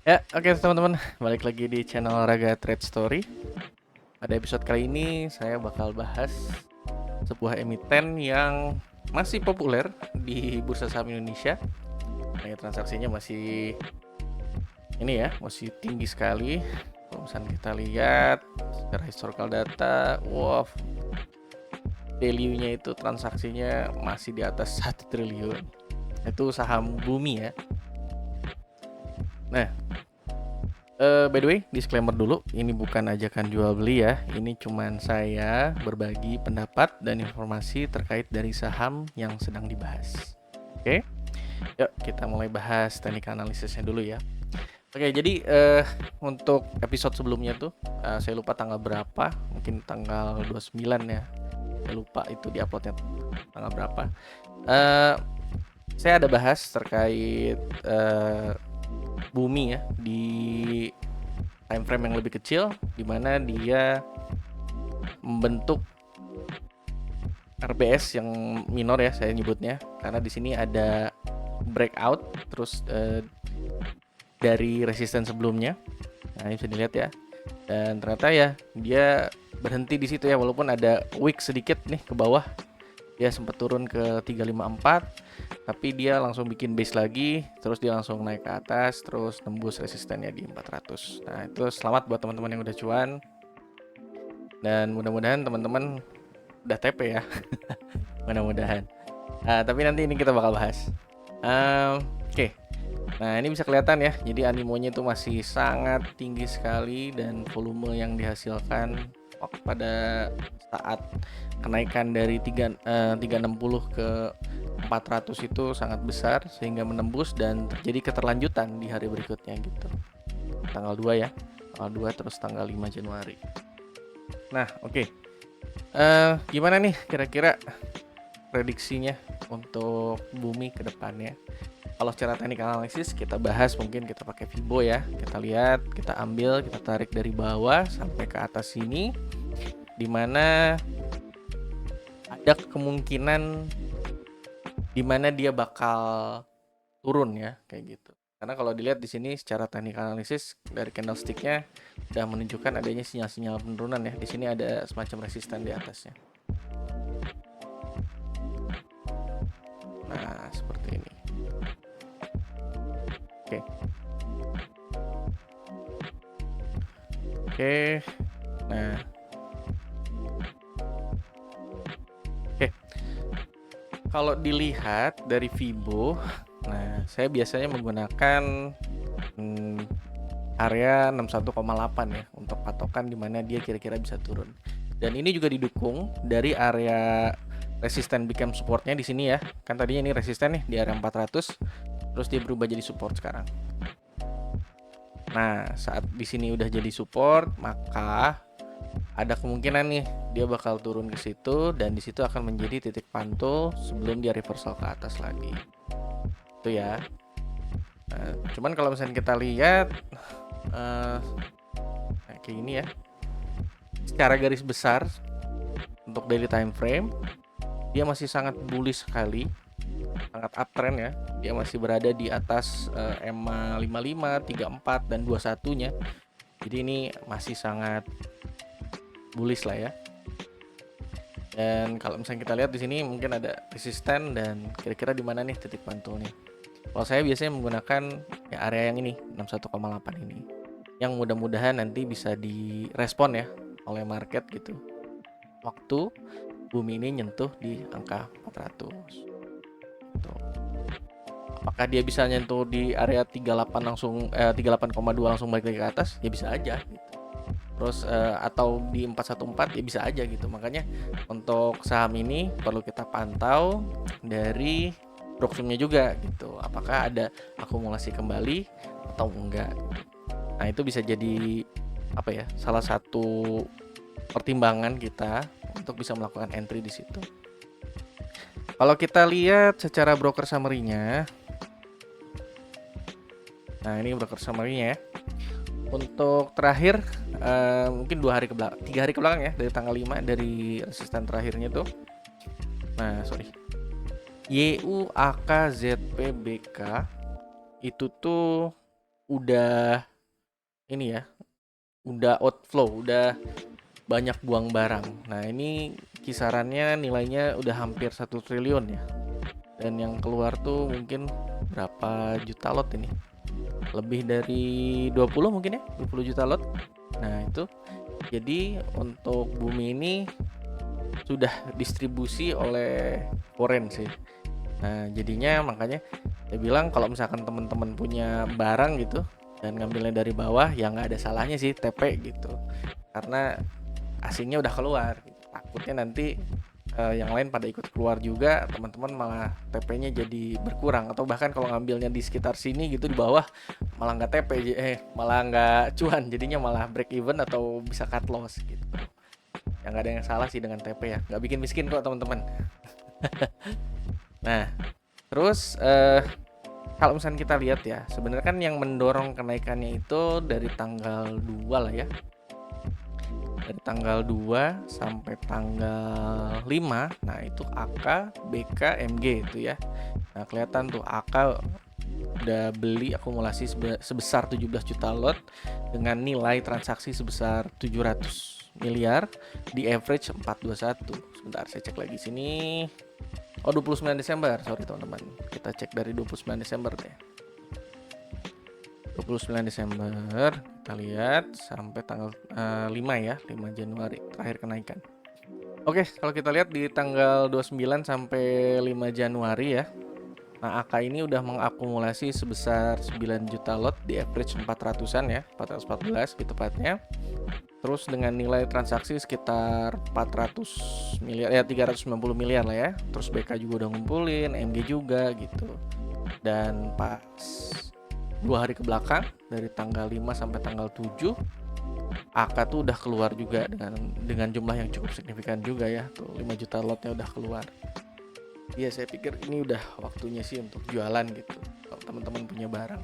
Ya, oke teman-teman, balik lagi di channel Raga Trade Story. Pada episode kali ini saya bakal bahas sebuah emiten yang masih populer di bursa saham Indonesia. Nah, transaksinya masih masih tinggi sekali. Kalau misalnya kita lihat secara historical data, wow, value-nya itu transaksinya masih di atas 1 triliun. Itu saham Bumi ya. Nah, by the way, disclaimer dulu, ini bukan ajakan jual beli ya. Ini cuman saya berbagi pendapat dan informasi terkait dari saham yang sedang dibahas. Oke, yuk kita mulai bahas teknik analisisnya dulu ya. Oke, jadi untuk episode sebelumnya tuh saya lupa tanggal berapa, mungkin tanggal 29 ya. Saya lupa itu diuploadnya tanggal berapa. Saya ada bahas terkait Bumi ya di time frame yang lebih kecil, di mana dia membentuk RBS yang minor ya saya nyebutnya, karena di sini ada breakout terus dari resisten sebelumnya. Nah, ini bisa dilihat ya. Dan ternyata ya dia berhenti di situ ya, walaupun ada wick sedikit nih ke bawah. Dia sempat turun ke 354, tapi dia langsung bikin base lagi, terus dia langsung naik ke atas, terus tembus resistennya di 400. Nah, itu selamat buat teman-teman yang udah cuan. Dan mudah-mudahan teman-teman udah TP ya. Mudah-mudahan. Tapi nanti ini kita bakal bahas. Oke. Nah, ini bisa kelihatan ya. Jadi animonya itu masih sangat tinggi sekali dan volume yang dihasilkan pada saat kenaikan dari 360 ke 400 itu sangat besar sehingga menembus dan terjadi keterlanjutan di hari berikutnya gitu. Tanggal 2 ya. Tanggal 2 terus tanggal 5 Januari. Nah, oke. Gimana nih kira-kira prediksinya untuk Bumi ke depannya? Kalau secara teknik analisis kita bahas, mungkin kita pakai Fibo ya. Kita lihat, kita ambil, kita tarik dari bawah sampai ke atas sini, dimana ada kemungkinan dimana dia bakal turun ya, kayak gitu. Karena kalau dilihat di sini secara teknik analisis dari candlesticknya sudah menunjukkan adanya sinyal-sinyal penurunan ya. Di sini ada semacam resisten di atasnya. Nah, seperti ini. Oke. Oke. Nah. Oke. Kalau dilihat dari Fibo, nah saya biasanya menggunakan area 61,8 ya untuk patokan di mana dia kira-kira bisa turun. Dan ini juga didukung dari area resisten become supportnya di sini ya. Kan tadinya ini resisten nih di area 400, terus dia berubah jadi support sekarang. Nah, saat di sini udah jadi support, maka ada kemungkinan nih dia bakal turun ke situ dan di situ akan menjadi titik pantul sebelum dia reversal ke atas lagi. Itu ya. Nah, cuman kalau misalnya kita lihat kayak gini ya. Secara garis besar untuk daily time frame dia masih sangat bullish sekali. Sangat uptrend ya. Dia masih berada di atas EMA 55, 34 dan 21-nya. Jadi ini masih sangat bullish lah ya. Dan kalau misalnya kita lihat di sini mungkin ada resisten dan kira-kira di mana nih titik pantulnya. Kalau saya biasanya menggunakan ya area yang ini 61,8 ini. Yang mudah-mudahan nanti bisa direspon ya oleh market gitu. Waktu Bumi ini nyentuh di angka 400. Gitu. Apakah dia bisa nyentuh di area 38 langsung 38,2 langsung balik lagi ke atas? Ya bisa aja gitu. Terus atau di 414 ya bisa aja gitu. Makanya untuk saham ini perlu kita pantau dari proximnya juga gitu. Apakah ada akumulasi kembali atau enggak. Nah, itu bisa jadi apa ya? Salah satu pertimbangan kita untuk bisa melakukan entry di situ. Kalau kita lihat secara broker summary-nya. Nah, ini broker summary-nya ya. Untuk terakhir mungkin 3 hari ke belakang ya, dari tanggal 5 dari resisten terakhirnya tuh. Nah, sorry. YUAKZPBK itu tuh udah ini ya, udah outflow, udah banyak buang barang. Nah, ini kisarannya nilainya udah hampir 1 triliun ya. Dan yang keluar tuh mungkin berapa juta lot ini? Lebih dari 20 mungkin ya, 20 juta lot. Nah, itu jadi untuk bumi ini sudah distribusi oleh foreign sih. Nah, jadinya makanya saya bilang kalau misalkan teman-teman punya barang gitu dan ngambilnya dari bawah, ya nggak ada salahnya sih TP gitu. Karena asingnya udah keluar. Takutnya nanti yang lain pada ikut keluar juga, teman-teman malah TP-nya jadi berkurang, atau bahkan kalau ngambilnya di sekitar sini gitu di bawah malah nggak TP, malah nggak cuan, jadinya malah break even atau bisa cut loss gitu. Yang nggak ada yang salah sih dengan TP ya, nggak bikin miskin kok teman-teman. Nah, terus kalau misalnya kita lihat ya, sebenarnya kan yang mendorong kenaikannya itu dari tanggal 2 lah ya. Dari tanggal 2 sampai tanggal 5, nah itu AK, BK, MG itu ya. Nah, kelihatan tuh AK udah beli akumulasi sebesar 17 juta lot dengan nilai transaksi sebesar 700 miliar di average 421. Sebentar saya cek lagi sini. Oh, 29 Desember, sorry teman-teman. Kita cek dari 29 Desember deh. 29 Desember kita lihat sampai tanggal 5 ya, 5 Januari terakhir kenaikan. Oke, kalau kita lihat di tanggal 29 sampai 5 Januari ya. Nah, AK ini udah mengakumulasi sebesar 9 juta lot di average 400-an ya, 414 gitu tepatnya. Terus dengan nilai transaksi sekitar 400 miliar ya, 390 miliar lah ya. Terus BK juga udah ngumpulin, MG juga gitu. Dan pas 2 hari ke belakang dari tanggal 5 sampai tanggal 7 AK tuh udah keluar juga dengan jumlah yang cukup signifikan juga ya. Tuh 5 juta lotnya udah keluar. Iya, saya pikir ini udah waktunya sih untuk jualan gitu kalau teman-teman punya barang.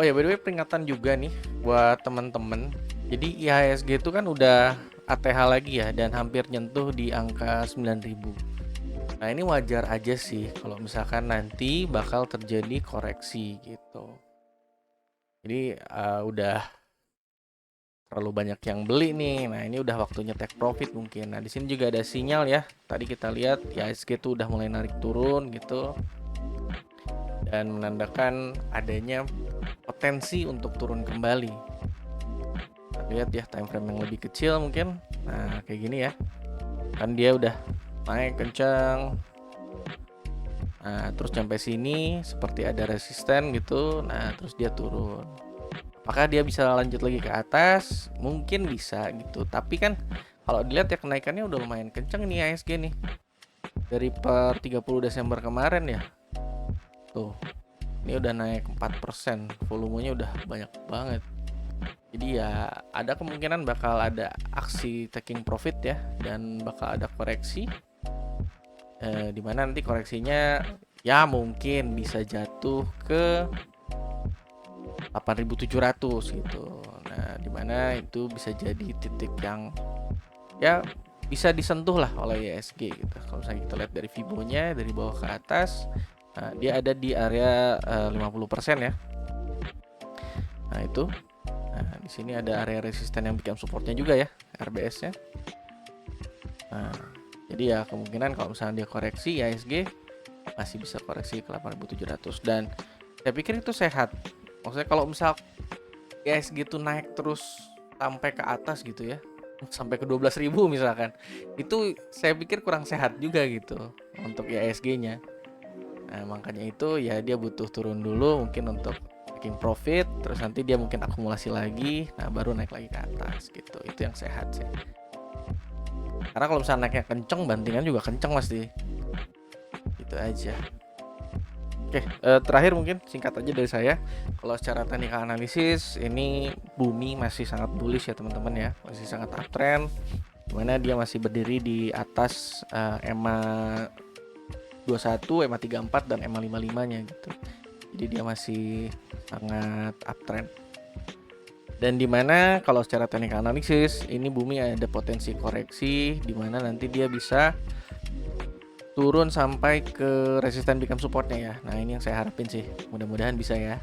Oh ya, by the way, peringatan juga nih buat teman-teman. Jadi IHSG itu kan udah ATH lagi ya, dan hampir nyentuh di angka 9.000. Nah, ini wajar aja sih kalau misalkan nanti bakal terjadi koreksi gitu. Jadi udah terlalu banyak yang beli nih. Nah, ini udah waktunya take profit mungkin. Nah, di sini juga ada sinyal ya. Tadi kita lihat IHSG itu udah mulai narik turun gitu. Dan menandakan adanya potensi untuk turun kembali. Kita lihat ya time frame yang lebih kecil mungkin. Nah, kayak gini ya. Kan dia udah naik kencang. Nah, terus sampai sini seperti ada resisten gitu. Nah, terus dia turun. Apakah dia bisa lanjut lagi ke atas? Mungkin bisa gitu. Tapi kan kalau dilihat ya kenaikannya udah lumayan kencang nih IHSG nih. Dari per 30 Desember kemarin ya. Tuh. Ini udah naik 4%. Volumenya udah banyak banget. Jadi ya ada kemungkinan bakal ada aksi taking profit ya, dan bakal ada koreksi. Dimana nanti koreksinya ya mungkin bisa jatuh ke 8.700 gitu. Nah, dimana itu bisa jadi titik yang ya bisa disentuh lah oleh IHSG gitu. Kalau misalnya kita lihat dari Fibonya dari bawah ke atas, nah, dia ada di area 50% ya. Nah, itu. Nah, di sini ada area resisten yang bikin supportnya juga ya, RBS-nya. Nah, jadi ya kemungkinan kalau misalnya dia koreksi IHSG masih bisa koreksi ke 8.700, dan saya pikir itu sehat. Maksudnya kalau misal IHSG itu naik terus sampai ke atas gitu ya, sampai ke 12.000 misalkan, itu saya pikir kurang sehat juga gitu untuk IHSG-nya. Nah, makanya itu ya dia butuh turun dulu mungkin untuk taking profit, terus nanti dia mungkin akumulasi lagi, nah baru naik lagi ke atas gitu. Itu yang sehat sih. Karena kalau misalnya naiknya kenceng, bantingan juga kenceng pasti. Gitu aja. Oke, terakhir mungkin singkat aja dari saya. Kalau secara technical analisis, ini bumi masih sangat bullish ya teman-teman ya, masih sangat uptrend. Dimana dia masih berdiri di atas EMA 21, EMA 34 dan EMA 55-nya gitu. Jadi dia masih sangat uptrend. Dan dimana kalau secara technical analisis ini bumi ada potensi koreksi, dimana nanti dia bisa turun sampai ke resisten become supportnya ya. Nah, ini yang saya harapin sih, mudah-mudahan bisa ya.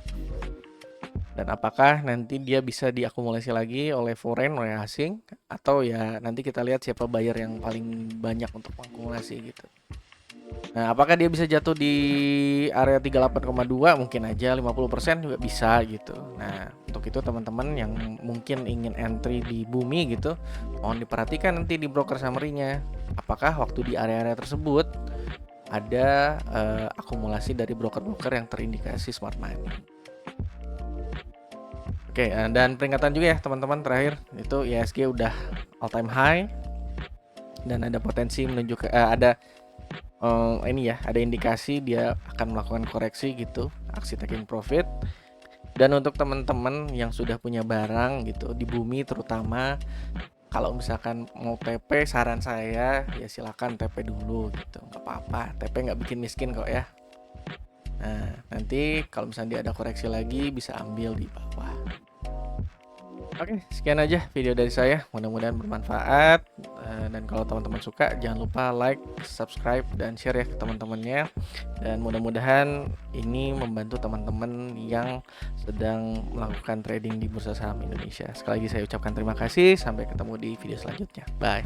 Dan apakah nanti dia bisa diakumulasi lagi oleh foreign, oleh asing, atau ya nanti kita lihat siapa buyer yang paling banyak untuk mengakumulasi gitu. Nah, apakah dia bisa jatuh di area 38,2? Mungkin aja 50% juga bisa gitu. Nah, untuk itu teman-teman yang mungkin ingin entry di bumi gitu, mohon diperhatikan nanti di broker summary-nya. Apakah waktu di area-area tersebut ada akumulasi dari broker-broker yang terindikasi smart money. Oke, dan peringatan juga ya teman-teman terakhir, itu ISG udah all time high dan ada potensi menunjukkan ada ini ya, ada indikasi dia akan melakukan koreksi gitu, aksi taking profit. Dan untuk teman-teman yang sudah punya barang gitu di bumi terutama, kalau misalkan mau TP, saran saya ya silakan TP dulu gitu, nggak apa-apa. TP nggak bikin miskin kok ya. Nah, nanti kalau misalnya dia ada koreksi lagi bisa ambil di bawah. Oke, sekian aja video dari saya. Mudah-mudahan bermanfaat. Dan kalau teman-teman suka, jangan lupa like, subscribe, dan share ya ke teman-temannya. Dan mudah-mudahan ini membantu teman-teman yang sedang melakukan trading di bursa saham Indonesia. Sekali lagi saya ucapkan terima kasih. Sampai ketemu di video selanjutnya. Bye.